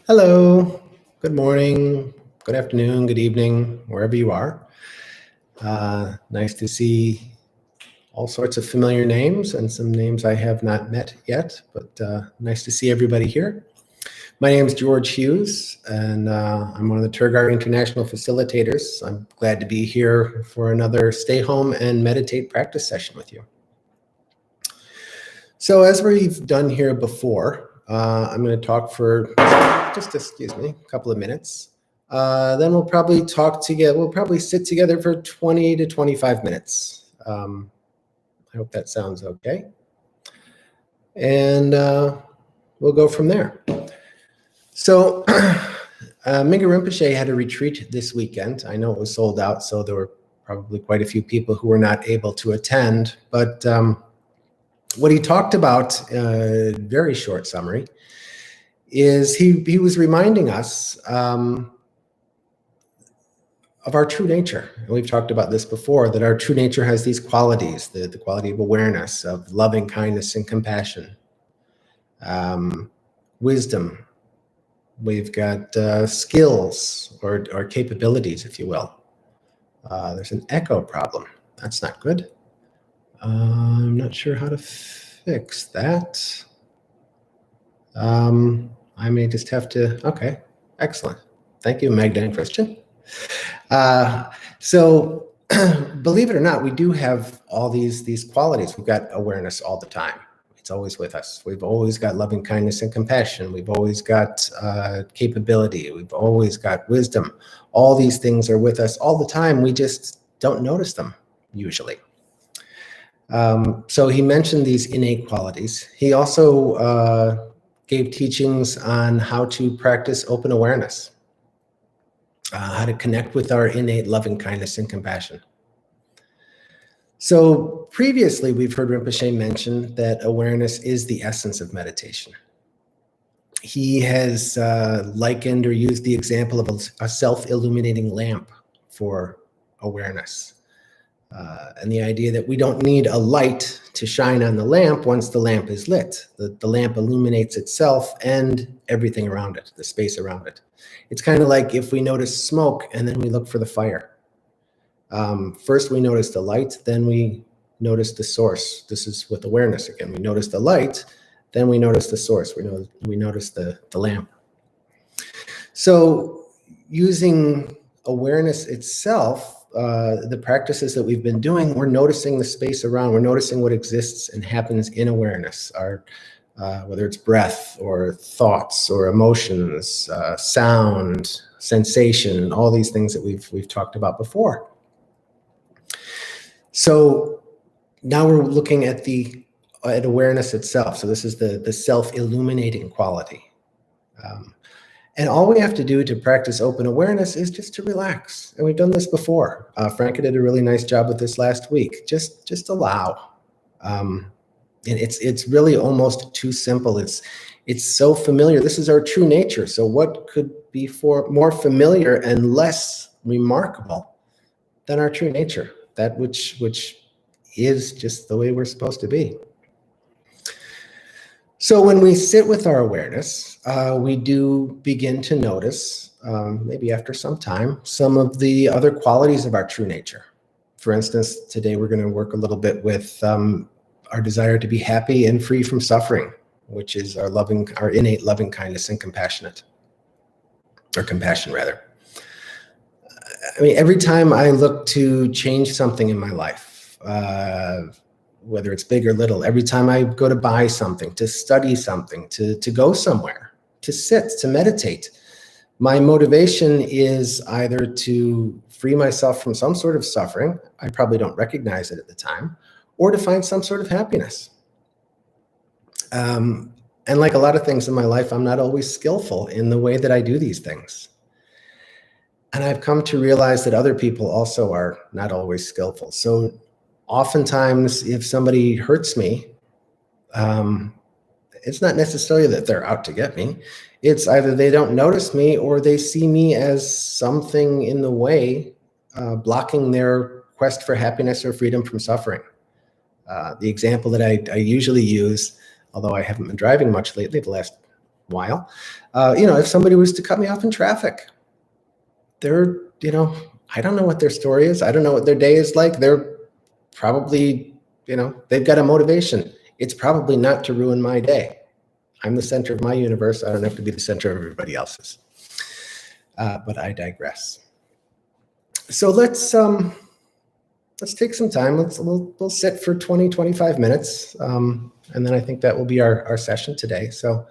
Hello, good morning, good afternoon, good evening, wherever you are. Nice to see all sorts of familiar names and some names I have not met yet, but nice to see everybody here. My name is George Hughes, and I'm one of the Tergar International Facilitators. I'm glad to be here for another Stay Home and Meditate practice session with you. So as we've done here before, I'm going to talk for a couple of minutes. Then we'll probably talk together. We'll probably sit together for 20 to 25 minutes. I hope that sounds okay. And we'll go from there. So Mingyur Rinpoche had a retreat this weekend. I know it was sold out, so there were probably quite a few people who were not able to attend. But what he talked about, very short summary, is he was reminding us of our true nature. And we've talked about this before, that our true nature has these qualities, the quality of awareness, of loving kindness and compassion, wisdom. We've got skills or capabilities, if you will. There's an echo problem. That's not good. I'm not sure how to fix that. I may just have to, okay, excellent. Thank you, Magda and Christian. So believe it or not, we do have all these qualities. We've got awareness all the time. It's always with us. We've always got loving kindness and compassion. We've always got capability. We've always got wisdom. All these things are with us all the time. We just don't notice them usually. So he mentioned these innate qualities. He also gave teachings on how to practice open awareness, how to connect with our innate loving kindness and compassion. So previously, we've heard Rinpoche mention that awareness is the essence of meditation. He has likened or used the example of a self-illuminating lamp for awareness. And the idea that we don't need a light to shine on the lamp once the lamp is lit. The lamp illuminates itself and everything around it, the space around it. It's kind of like if we notice smoke and then we look for the fire. First we notice the light, then we notice the source. This is with awareness again. We notice the light, then we notice the source. We notice the lamp. So using awareness itself, the practices that we've been doing, we're noticing the space around, we're noticing what exists and happens in awareness, whether it's breath or thoughts or emotions, sound, sensation, all these things that we've talked about before. So now we're looking at at awareness itself. So this is the self-illuminating quality. And all we have to do to practice open awareness is just to relax. And we've done this before. Franca did a really nice job with this last week. Just allow. And it's really almost too simple. It's so familiar. This is our true nature. So what could be more familiar and less remarkable than our true nature? That which is just the way we're supposed to be. So when we sit with our awareness, we do begin to notice, maybe after some time, some of the other qualities of our true nature. For instance, today we're going to work a little bit with our desire to be happy and free from suffering, which is our innate loving kindness and compassion rather. I mean, every time I look to change something in my life, whether it's big or little, every time I go to buy something, to study something, to go somewhere, to sit, to meditate, my motivation is either to free myself from some sort of suffering, I probably don't recognize it at the time, or to find some sort of happiness. And like a lot of things in my life, I'm not always skillful in the way that I do these things. And I've come to realize that other people also are not always skillful. So oftentimes, if somebody hurts me, it's not necessarily that they're out to get me. It's either they don't notice me or they see me as something in the way, blocking their quest for happiness or freedom from suffering. The example that I usually use, although I haven't been driving much lately, the last while. If somebody was to cut me off in traffic, they're, I don't know what their story is. I don't know what their day is like. They're probably, they've got a motivation. It's probably not to ruin my day. I'm the center of my universe. I don't have to be the center of everybody else's. But I digress. So let's take some time. We'll sit for 20, 25 minutes. And then I think that will be our session today. So why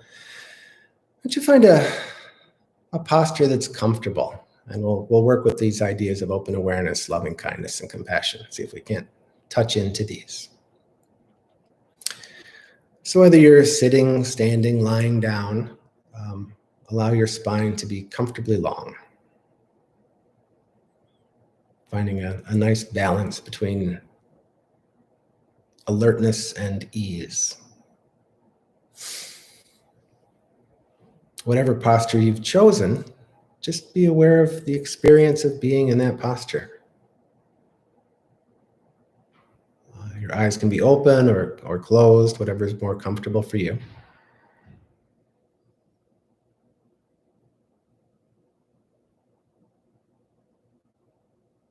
don't you find a posture that's comfortable, and we'll work with these ideas of open awareness, loving kindness, and compassion. See if we can't touch into these. So whether you're sitting, standing, lying down, allow your spine to be comfortably long. Finding a nice balance between alertness and ease. Whatever posture you've chosen, just be aware of the experience of being in that posture. Your eyes can be open or closed, whatever is more comfortable for you.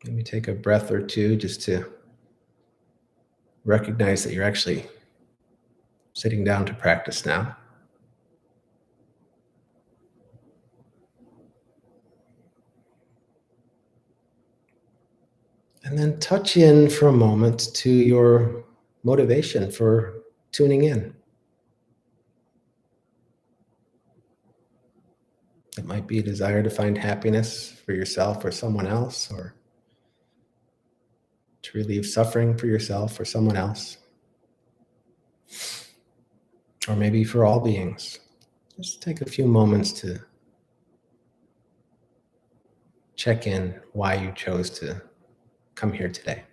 Maybe take a breath or two just to recognize that you're actually sitting down to practice now. And then touch in for a moment to your motivation for tuning in. It might be a desire to find happiness for yourself or someone else, or to relieve suffering for yourself or someone else, or maybe for all beings. Just take a few moments to check in why you chose to come here today.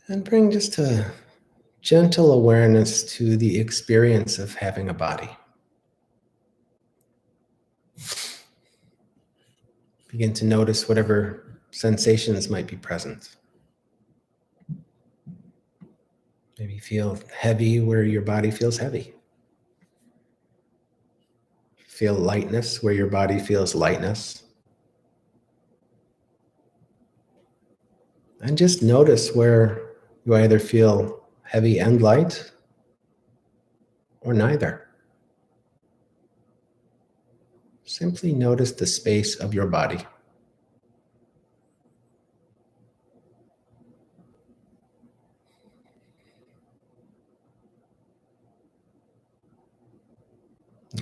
And bring just a gentle awareness to the experience of having a body. Begin to notice whatever sensations might be present. Maybe feel heavy where your body feels heavy. Feel lightness where your body feels lightness. And just notice where you either feel heavy and light, or neither. Simply notice the space of your body.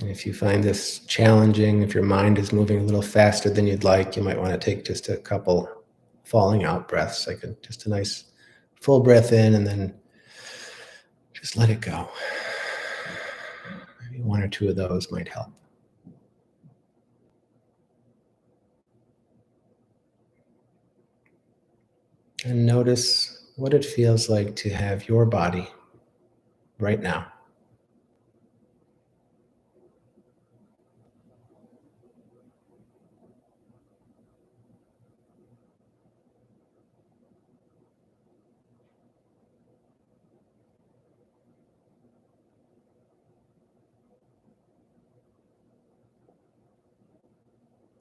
And if you find this challenging, if your mind is moving a little faster than you'd like, you might want to take just a couple falling out breaths, like just a nice full breath in and then just let it go. Maybe one or two of those might help. And notice what it feels like to have your body right now.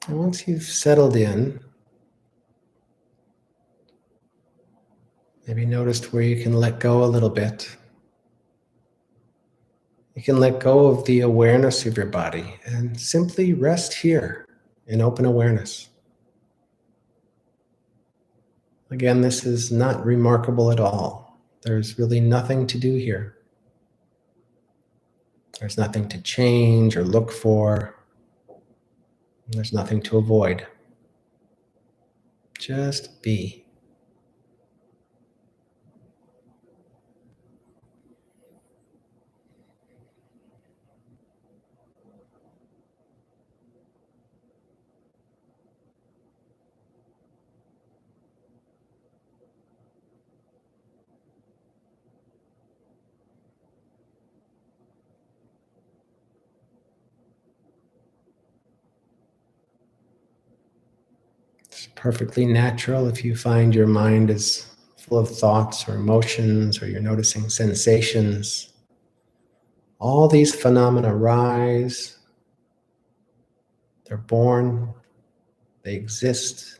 And once you've settled in, maybe noticed where you can let go a little bit. You can let go of the awareness of your body and simply rest here in open awareness. Again, this is not remarkable at all. There's really nothing to do here. There's nothing to change or look for. There's nothing to avoid. Just be. Perfectly natural if you find your mind is full of thoughts or emotions, or you're noticing sensations. All these phenomena rise, they're born, they exist,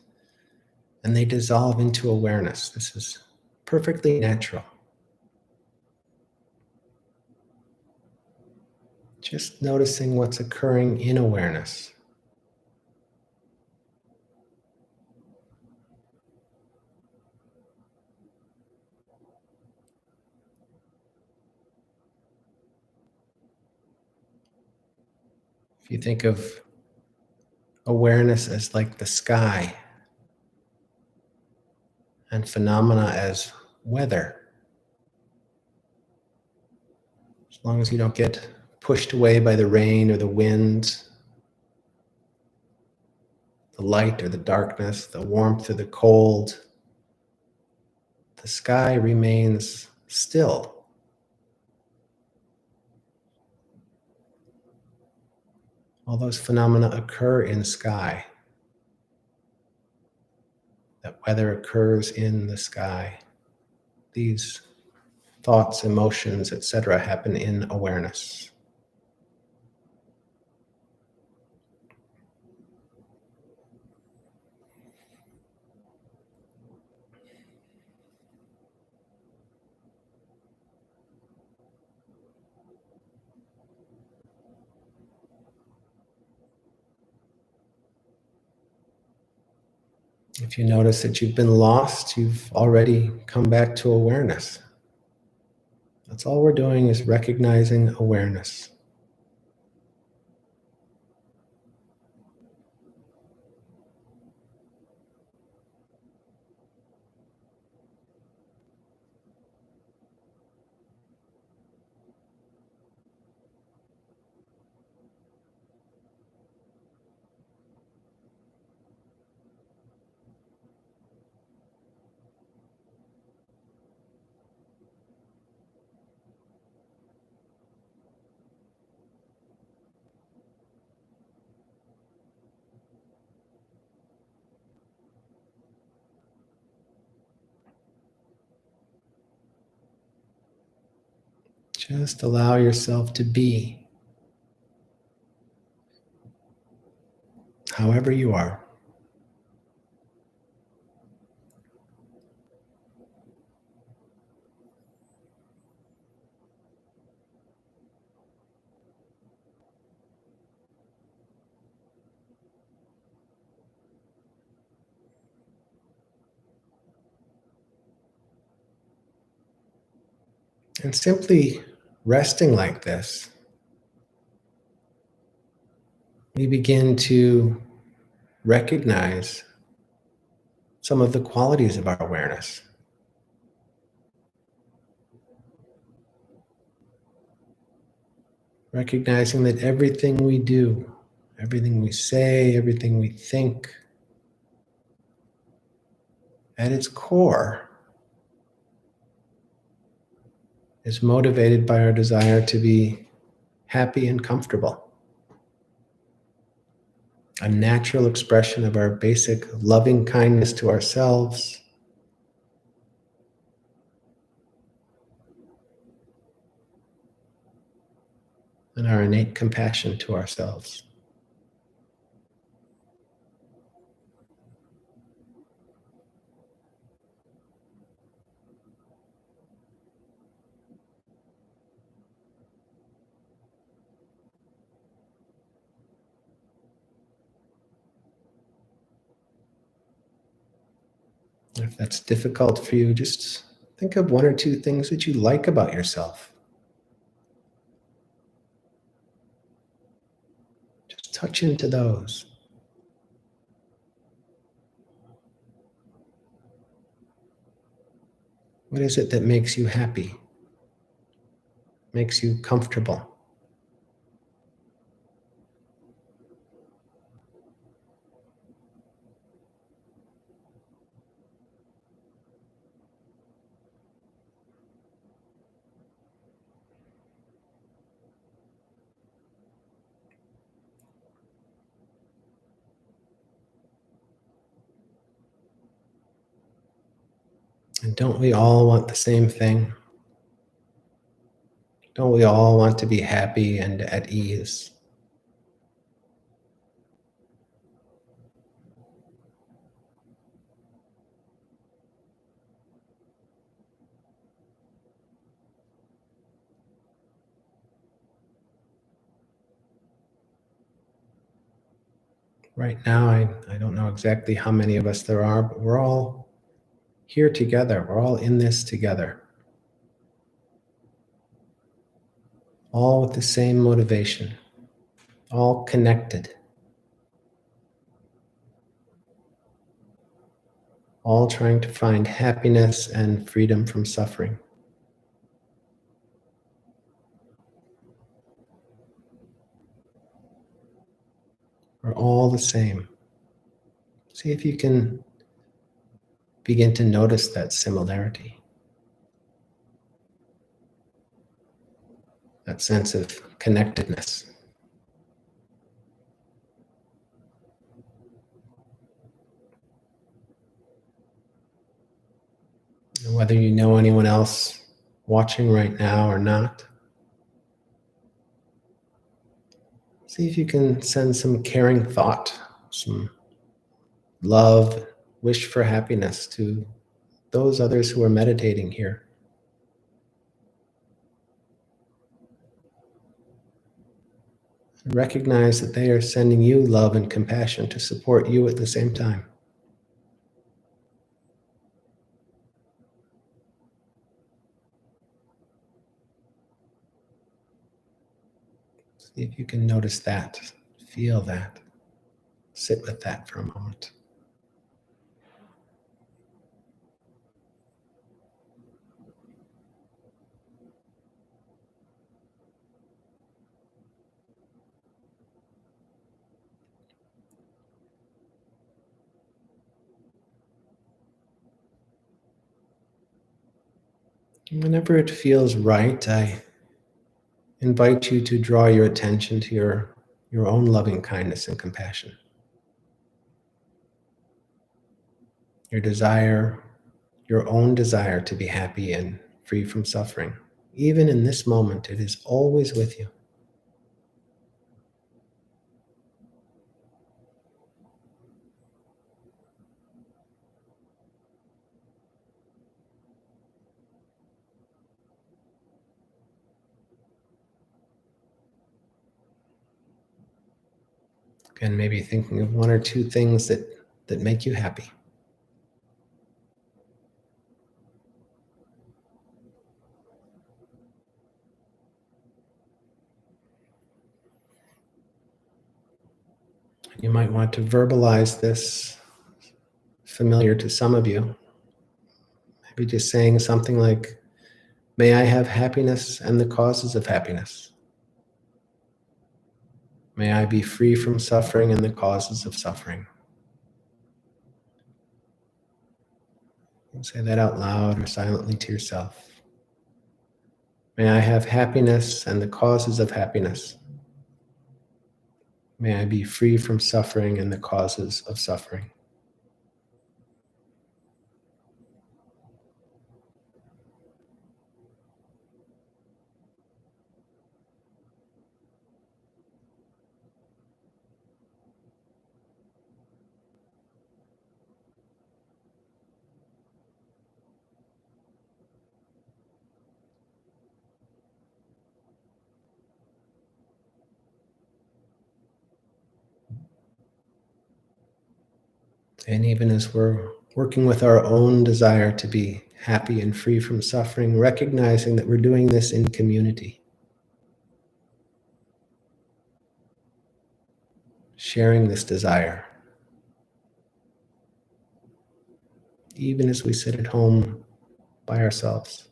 and they dissolve into awareness. This is perfectly natural. Just noticing what's occurring in awareness. If you think of awareness as like the sky and phenomena as weather, as long as you don't get pushed away by the rain or the wind, the light or the darkness, the warmth or the cold, the sky remains still. All those phenomena occur in sky. That weather occurs in the sky. These thoughts, emotions, etc., happen in awareness. If you notice that you've been lost, you've already come back to awareness. That's all we're doing, is recognizing awareness. Just allow yourself to be however you are. And simply resting like this, we begin to recognize some of the qualities of our awareness. Recognizing that everything we do, everything we say, everything we think, at its core, is motivated by our desire to be happy and comfortable. A natural expression of our basic loving kindness to ourselves and our innate compassion to ourselves. If that's difficult for you, just think of one or two things that you like about yourself. Just touch into those. What is it that makes you happy? Makes you comfortable? And don't we all want the same thing? Don't we all want to be happy and at ease? Right now, I don't know exactly how many of us there are, but we're all here together. We're all in this together, all with the same motivation, all connected, all trying to find happiness and freedom from suffering. We're all the same. See if you can begin to notice that similarity, that sense of connectedness. And whether you know anyone else watching right now or not, see if you can send some caring thought, some love, wish for happiness to those others who are meditating here. And recognize that they are sending you love and compassion to support you at the same time. See if you can notice that, feel that, sit with that for a moment. And whenever it feels right, I invite you to draw your attention to your own loving kindness and compassion. Your desire, your own desire to be happy and free from suffering. Even in this moment, it is always with you. And maybe thinking of one or two things that make you happy. You might want to verbalize this, familiar to some of you. Maybe just saying something like, may I have happiness and the causes of happiness. May I be free from suffering and the causes of suffering. Say that out loud or silently to yourself. May I have happiness and the causes of happiness. May I be free from suffering and the causes of suffering. And even as we're working with our own desire to be happy and free from suffering, recognizing that we're doing this in community, sharing this desire, even as we sit at home by ourselves.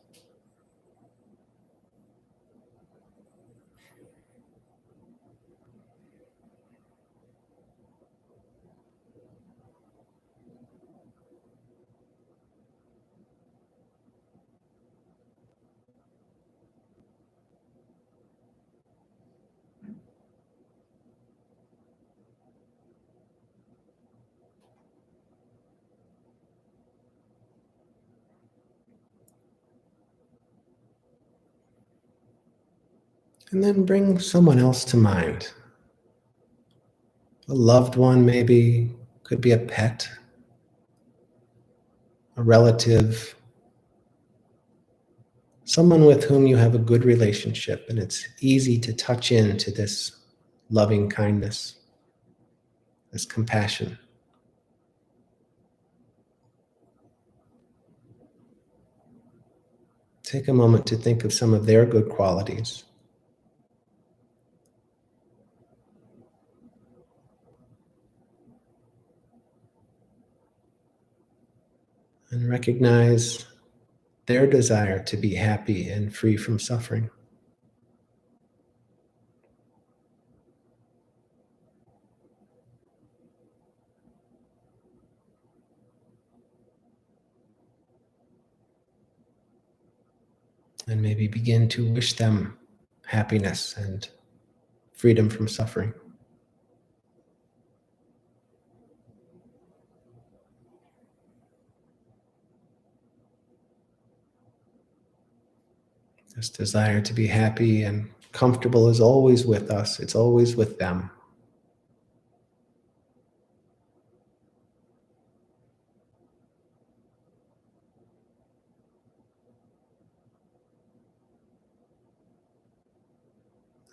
And then bring someone else to mind. A loved one, maybe, could be a pet, a relative, someone with whom you have a good relationship, and it's easy to touch into this loving kindness, this compassion. Take a moment to think of some of their good qualities. And recognize their desire to be happy and free from suffering. And maybe begin to wish them happiness and freedom from suffering. This desire to be happy and comfortable is always with us, it's always with them.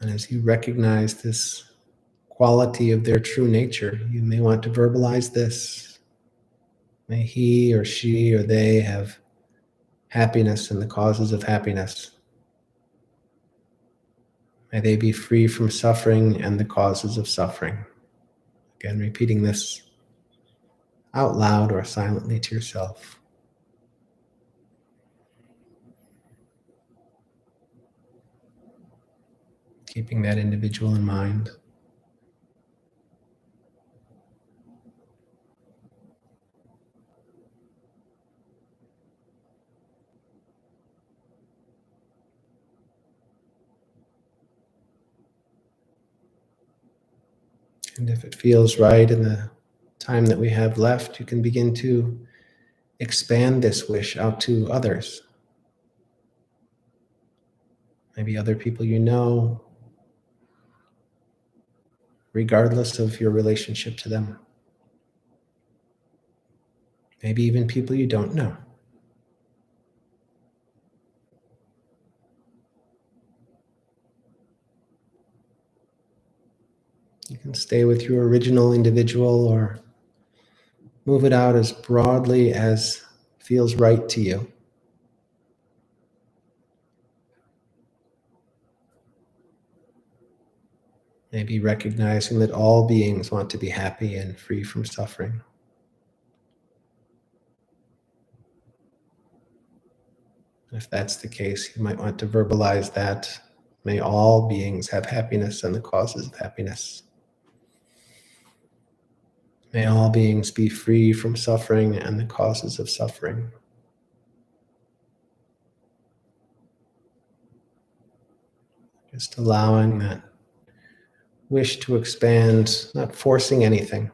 And as you recognize this quality of their true nature, you may want to verbalize this. May he or she or they have happiness and the causes of happiness. May they be free from suffering and the causes of suffering. Again, repeating this out loud or silently to yourself. Keeping that individual in mind. And if it feels right in the time that we have left, you can begin to expand this wish out to others. Maybe other people you know, regardless of your relationship to them. Maybe even people you don't know. You can stay with your original individual or move it out as broadly as feels right to you. Maybe recognizing that all beings want to be happy and free from suffering. If that's the case, you might want to verbalize that. May all beings have happiness and the causes of happiness. May all beings be free from suffering and the causes of suffering. Just allowing that wish to expand, not forcing anything.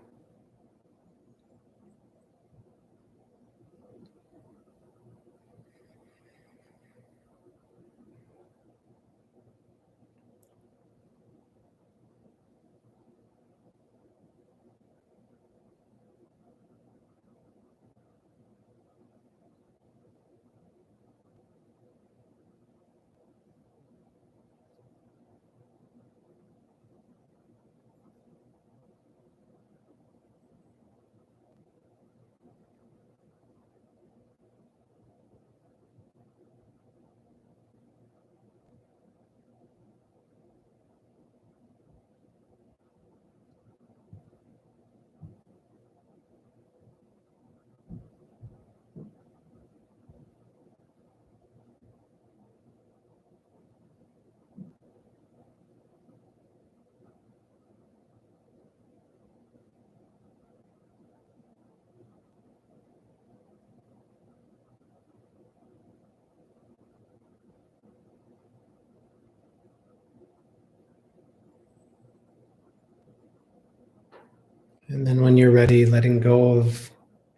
And then when you're ready, letting go of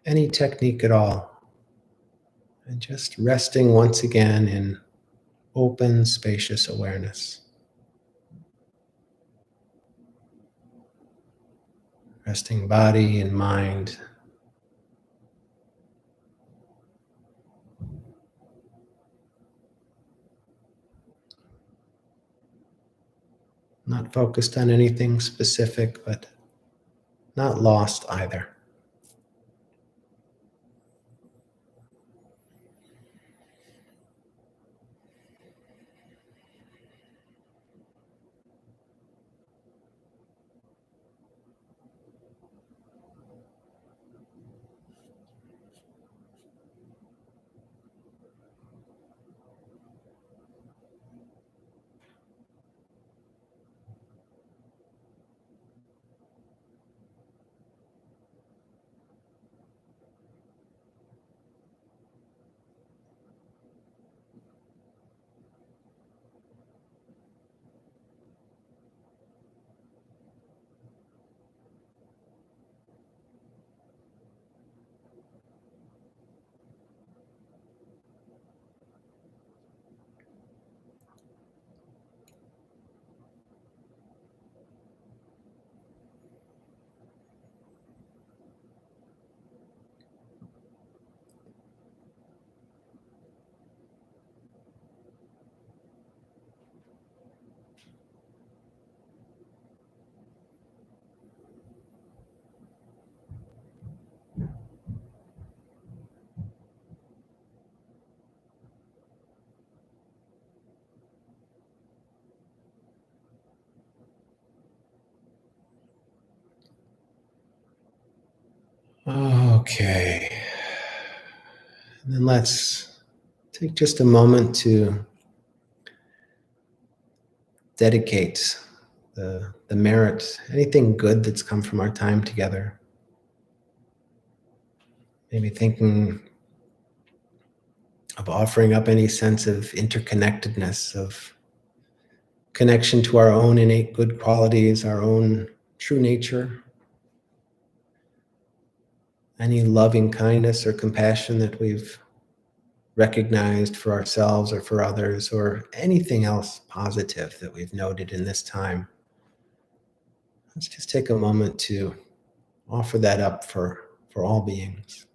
any technique at all. And just resting once again in open, spacious awareness. Resting body and mind. Not focused on anything specific, but not lost either. Okay. And then let's take just a moment to dedicate the merit, anything good that's come from our time together. Maybe thinking of offering up any sense of interconnectedness, of connection to our own innate good qualities, our own true nature, any loving kindness or compassion that we've recognized for ourselves or for others, or anything else positive that we've noted in this time. Let's just take a moment to offer that up for all beings.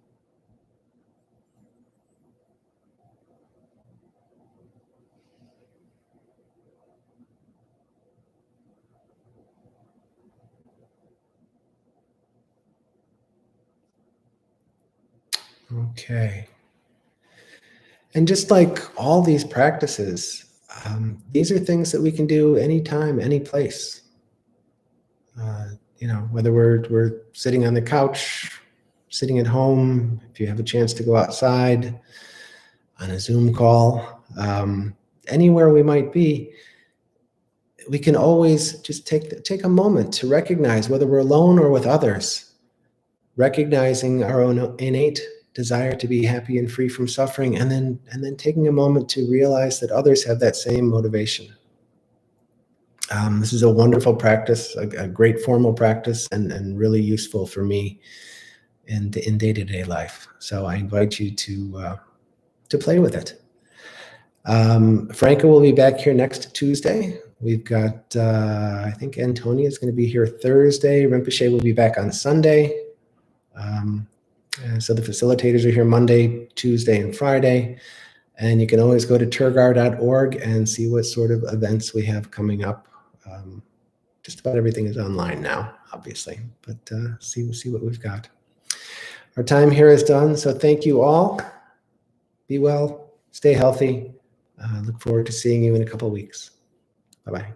Okay. And just like all these practices, these are things that we can do anytime, any place. Whether we're sitting on the couch, sitting at home, if you have a chance to go outside, on a Zoom call, anywhere we might be, we can always just take a moment to recognize whether we're alone or with others, recognizing our own innate desire to be happy and free from suffering, and then taking a moment to realize that others have that same motivation. This is a wonderful practice, a great formal practice, and really useful for me in day-to-day life. So I invite you to play with it. Franca will be back here next Tuesday. We've got, I think Antonia is going to be here Thursday. Rinpoche will be back on Sunday. So the facilitators are here Monday, Tuesday, and Friday. And you can always go to tergar.org and see what sort of events we have coming up. Just about everything is online now, obviously, but see what we've got. Our time here is done, so thank you all. Be well, stay healthy. Look forward to seeing you in a couple of weeks. Bye-bye.